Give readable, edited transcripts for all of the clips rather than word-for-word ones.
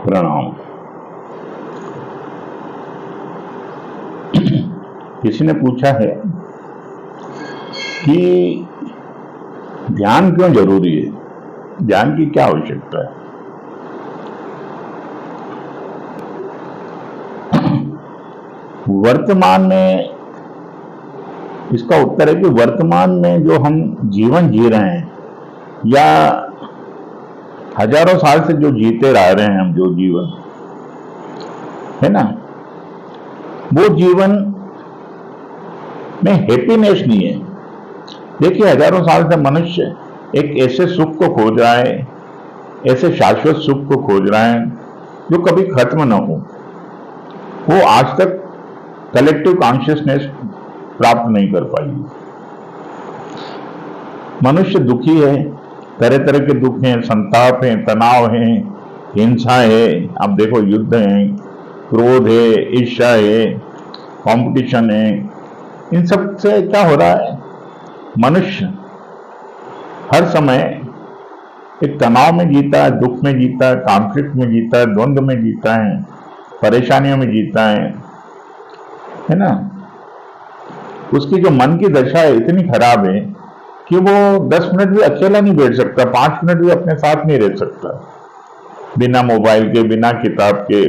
प्रणाम। किसी ने पूछा है कि ध्यान क्यों जरूरी है, ध्यान की क्या आवश्यकता है। वर्तमान में इसका उत्तर है कि वर्तमान में जो हम जीवन जी रहे हैं या हजारों साल से जो जीते रह रहे हैं हम, जो जीवन है ना, वो जीवन में हैप्पीनेस नहीं है। देखिए, हजारों साल से मनुष्य एक ऐसे सुख को खोज रहा है, ऐसे शाश्वत सुख को खोज रहा है जो कभी खत्म न हो। वो आज तक कलेक्टिव कॉन्शियसनेस प्राप्त नहीं कर पाई। मनुष्य दुखी है, तरह तरह के दुख हैं, संताप है, तनाव है, हिंसा है। अब देखो, युद्ध है, क्रोध है, ईर्ष्या है, कंपटीशन है। इन सब से क्या हो रहा है, मनुष्य हर समय एक तनाव में जीता है, दुख में जीता है, कॉन्फ्लिक्ट में जीता है, द्वंद्व में जीता है, परेशानियों में जीता है ना। उसकी जो मन की दशा है इतनी खराब है कि वो 10 मिनट भी अकेला नहीं बैठ सकता, 5 मिनट भी अपने साथ नहीं रह सकता, बिना मोबाइल के, बिना किताब के,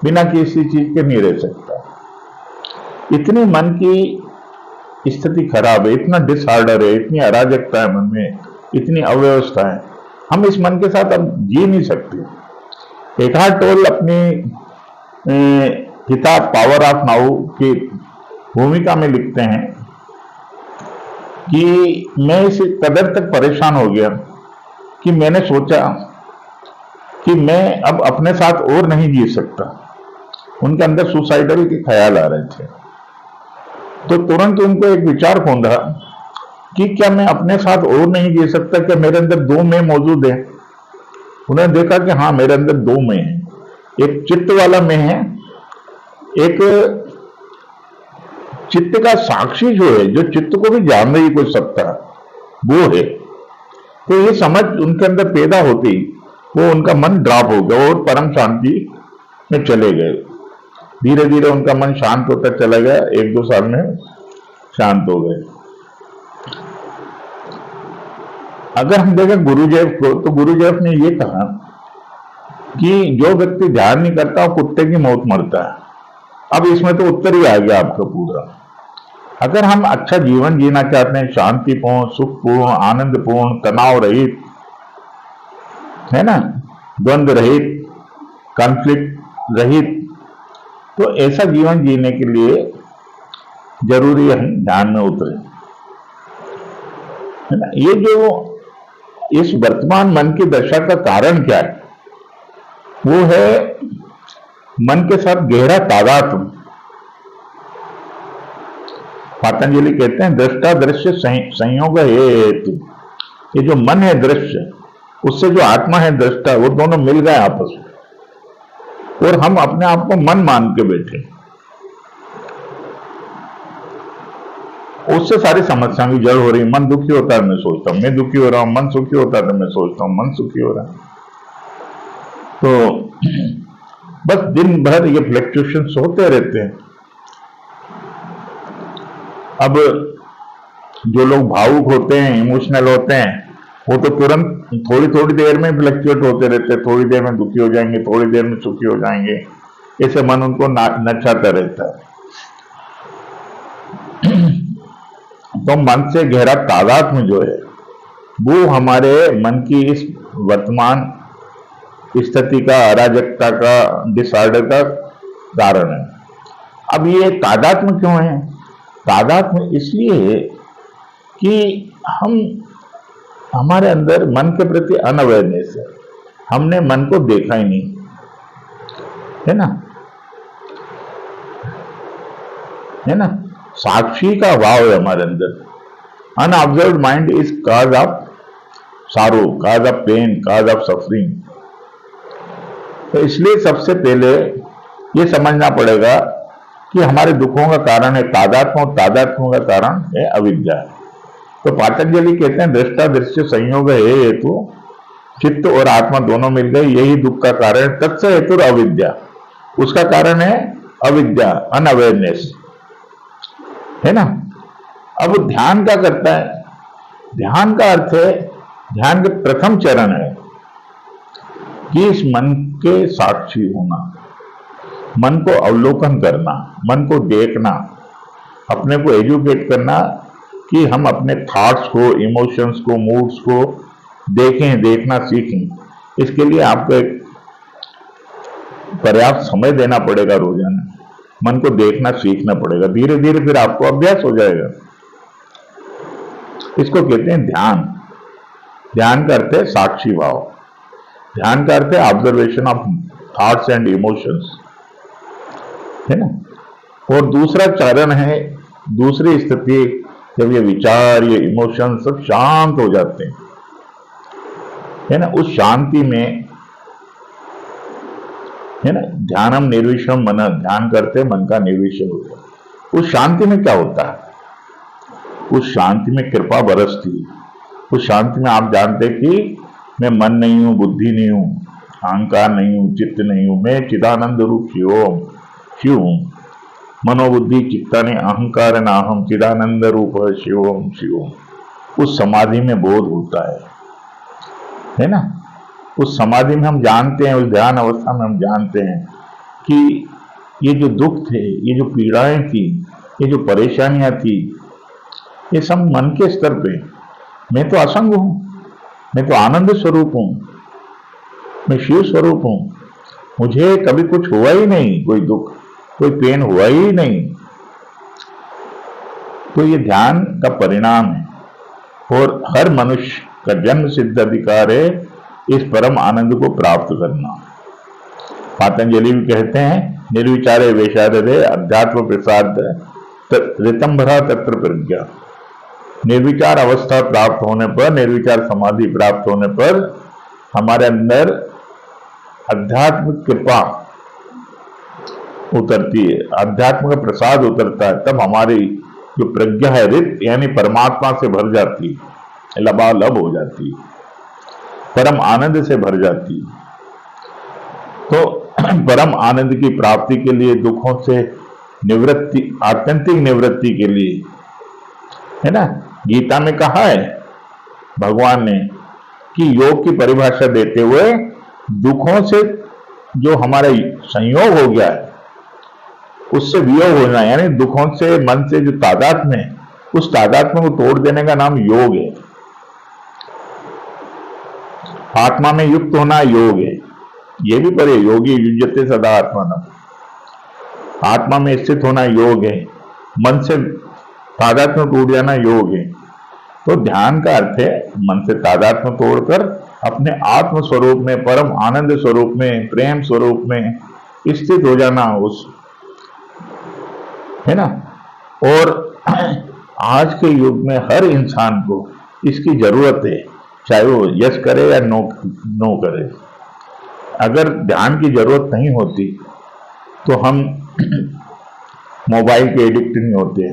बिना किसी चीज के नहीं रह सकता। इतनी मन की स्थिति खराब है, इतना डिसऑर्डर है, इतनी अराजकता है मन में, इतनी अव्यवस्था है। हम इस मन के साथ अब जी नहीं सकते। एकार्ट टोल अपनी किताब पावर ऑफ नाउ की भूमिका में लिखते हैं कि मैं इस कदर तक परेशान हो गया कि मैंने सोचा कि मैं अब अपने साथ और नहीं जी सकता। उनके अंदर सुसाइडल के ख्याल आ रहे थे, तो तुरंत उनको एक विचार कौंधा कि क्या मैं अपने साथ और नहीं जी सकता, क्या मेरे अंदर 2 मैं मौजूद है। उन्होंने देखा कि हाँ, मेरे अंदर 2 मैं है। एक चित्त वाला मैं है, एक चित्त का साक्षी जो है, जो चित्त को भी जान रही कोई सत्ता, वो है। तो ये समझ उनके अंदर पैदा होती, वो उनका मन ड्रॉप हो गया और परम शांति में चले गए। धीरे धीरे उनका मन शांत होता चला गया, 1-2 साल में शांत हो गए। अगर हम देखें गुरुदेव को, तो गुरुदेव ने ये कहा कि जो व्यक्ति ध्यान नहीं करता वो कुत्ते की मौत मरता है। अब इसमें तो उत्तर ही आ गया आपका पूरा। अगर हम अच्छा जीवन जीना चाहते हैं, शांतिपूर्ण, सुखपूर्ण, आनंदपूर्ण, तनाव रहित, है ना, द्वंद्व रहित, कॉन्फ्लिक्ट रहित, तो ऐसा जीवन जीने के लिए जरूरी है हम ध्यान में उतरे, है ना। ये जो इस वर्तमान मन की दशा का कारण क्या है, वो है मन के साथ गहरा तादात्म्य। पतंजलि कहते हैं दृष्टा दृश्य संयोग है हेतु। ये जो मन है दृश्य, उससे जो आत्मा है दृष्टा, वो दोनों मिल गए आपस में, और हम अपने आप को मन मान के बैठे। उससे सारी समस्याएं भी जड़ हो रही। मन दुखी होता है, मैं सोचता हूं मैं दुखी हो रहा हूं, मन सुखी होता है तो मैं सोचता हूं मन सुखी हो रहा है। तो बस दिन भर ये फ्लक्चुएशंस होते रहते हैं। अब जो लोग भावुक होते हैं, इमोशनल होते हैं, वो तो तुरंत थोड़ी थोड़ी देर में फ्लक्चुएट होते रहते हैं। थोड़ी देर में दुखी हो जाएंगे, थोड़ी देर में सुखी हो जाएंगे, ऐसे मन उनको नचाता रहता है। तो मन से गहरा तादात्म्य जो है, वो हमारे मन की इस वर्तमान स्थिति का, अराजकता का, डिसऑर्डर का कारण है। अब ये तादात्म्य क्यों है? तादात्म्य इसलिए है कि हमारे अंदर मन के प्रति अनअवेयरनेस है। हमने मन को देखा ही नहीं, है ना। साक्षी का भाव है हमारे अंदर। Unobserved mind is cause of sorrow, cause of pain, cause of suffering. तो इसलिए सबसे पहले ये समझना पड़ेगा कि हमारे दुखों का कारण है तादात्म्य, और तादात्म्य का कारण है अविद्या। तो पतंजलि कहते हैं दृष्टा दृश्य संयोग है हेतु। चित्त और आत्मा दोनों मिल गए, यही दुख का कारण। तत्स हेतु अविद्या, उसका कारण है अविद्या, अनअवेयरनेस, है ना। अब ध्यान क्या करता है? ध्यान का अर्थ है, ध्यान के प्रथम चरण है कि इस मन के साक्षी होना, मन को अवलोकन करना, मन को देखना, अपने को एजुकेट करना कि हम अपने थॉट्स को, इमोशंस को, मूड्स को देखें, देखना सीखें। इसके लिए आपको एक पर्याप्त समय देना पड़ेगा, रोजाना मन को देखना सीखना पड़ेगा। धीरे धीरे फिर आपको अभ्यास हो जाएगा। इसको कहते हैं ध्यान। ध्यान का अर्थ है साक्षी भाव, ध्यान का अर्थ है observation of thoughts and emotions, है ना। और दूसरा चरण है, दूसरी स्थिति, जब ये विचार, ये इमोशन सब शांत हो जाते हैं, है ना, उस शांति में, है ना, ध्यानम निर्विषम मन, ध्यान करते मन का निर्विषय हो जाए। उस शांति में क्या होता है? उस शांति में कृपा बरसती है। उस शांति में आप जानते कि मैं मन नहीं हूं, बुद्धि नहीं हूं, अहंकार नहीं हूं, चित्त नहीं हूं, मैं चिदानंद रूप शिव हूं। मनोबुद्धि चित्तानि अहंकार नाहम चिदानंद रूप शिवम शिवम। उस समाधि में बोध होता है ना। उस समाधि में हम जानते हैं, उस ध्यान अवस्था में हम जानते हैं कि ये जो दुख थे, ये जो पीड़ाएं थी, ये जो परेशानियां थी, ये सब मन के स्तर पे। मैं तो असंग हूं, मैं तो आनंद स्वरूप हूं, मैं शिव स्वरूप हूं, मुझे कभी कुछ हुआ ही नहीं, कोई दुख, कोई पेन हुआ ही नहीं। तो ये ध्यान का परिणाम है, और हर मनुष्य का जन्म सिद्ध अधिकार है इस परम आनंद को प्राप्त करना। पातंजलि भी कहते हैं, निर्विचारे वैशारदे अध्यात्म प्रसाद ऋतंभरा तत्र प्रज्ञा। निर्विचार अवस्था प्राप्त होने पर, निर्विचार समाधि प्राप्त होने पर हमारे अंदर अध्यात्म कृपा उतरती है, अध्यात्म का प्रसाद उतरता है। तब हमारी जो प्रज्ञा है, रित यानी परमात्मा से भर जाती है, लबालब हो जाती है, परम आनंद से भर जाती है। तो परम आनंद की प्राप्ति के लिए, दुखों से निवृत्ति, आत्यंतिक निवृत्ति के लिए, है ना, गीता में कहा है भगवान ने कि योग की परिभाषा देते हुए, दुखों से जो हमारा संयोग हो गया है उससे वियोग होना, यानी दुखों से मन से जो तादात्म्य है, उस तादात्म्य को तोड़ देने का नाम योग है। आत्मा में युक्त होना योग है। ये भी पढ़े, योगी युज्यते सदा आत्मानम, आत्मा में स्थित होना योग है, मन से तादात्म्य टूट जाना योग है। तो ध्यान का अर्थ है मन से तादात्म्य तोड़कर अपने आत्म स्वरूप में, परम आनंद स्वरूप में, प्रेम स्वरूप में स्थित हो जाना, उस, है ना। और आज के युग में हर इंसान को इसकी जरूरत है, चाहे वो यस करे या नो करे। अगर ध्यान की जरूरत नहीं होती तो हम मोबाइल के एडिक्ट नहीं होते,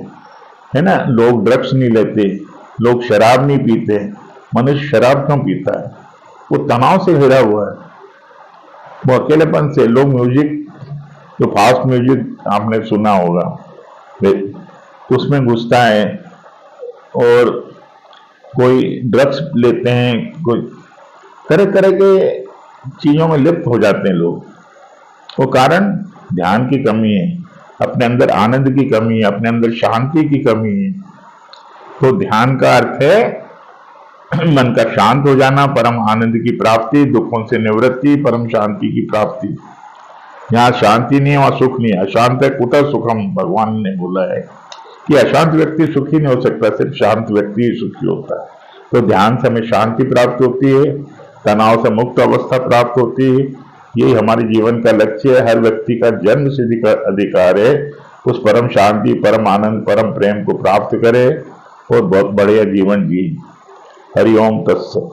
है ना, लोग ड्रग्स नहीं लेते, लोग शराब नहीं पीते। मनुष्य शराब क्यों पीता है? वो तनाव से घिरा हुआ है, वो अकेलेपन से। लोग म्यूजिक, जो फास्ट म्यूजिक आपने सुना होगा, उसमें घुसता है, और कोई ड्रग्स लेते हैं, कोई तरह तरह के चीजों में लिप्त हो जाते हैं लोग। वो कारण ध्यान की कमी है, अपने अंदर आनंद की कमी है, अपने अंदर शांति की कमी है। तो ध्यान का अर्थ है मन का शांत हो जाना, परम आनंद की प्राप्ति, दुखों से निवृत्ति, परम शांति की प्राप्ति। जहाँ शांति नहीं है वहां सुख नहीं है। अशांत है कुतः सुखम, भगवान ने बोला है कि अशांत व्यक्ति सुखी नहीं हो सकता, सिर्फ शांत व्यक्ति ही सुखी होता है। तो ध्यान से हमें शांति प्राप्त होती है, तनाव से मुक्त अवस्था प्राप्त होती है। यही हमारे जीवन का लक्ष्य है। हर व्यक्ति का जन्म सिद्ध अधिकार है उस परम शांति, परम आनंद, परम प्रेम को प्राप्त करे और बहुत बढ़िया जीवन जी। हरि ओम तत्सत।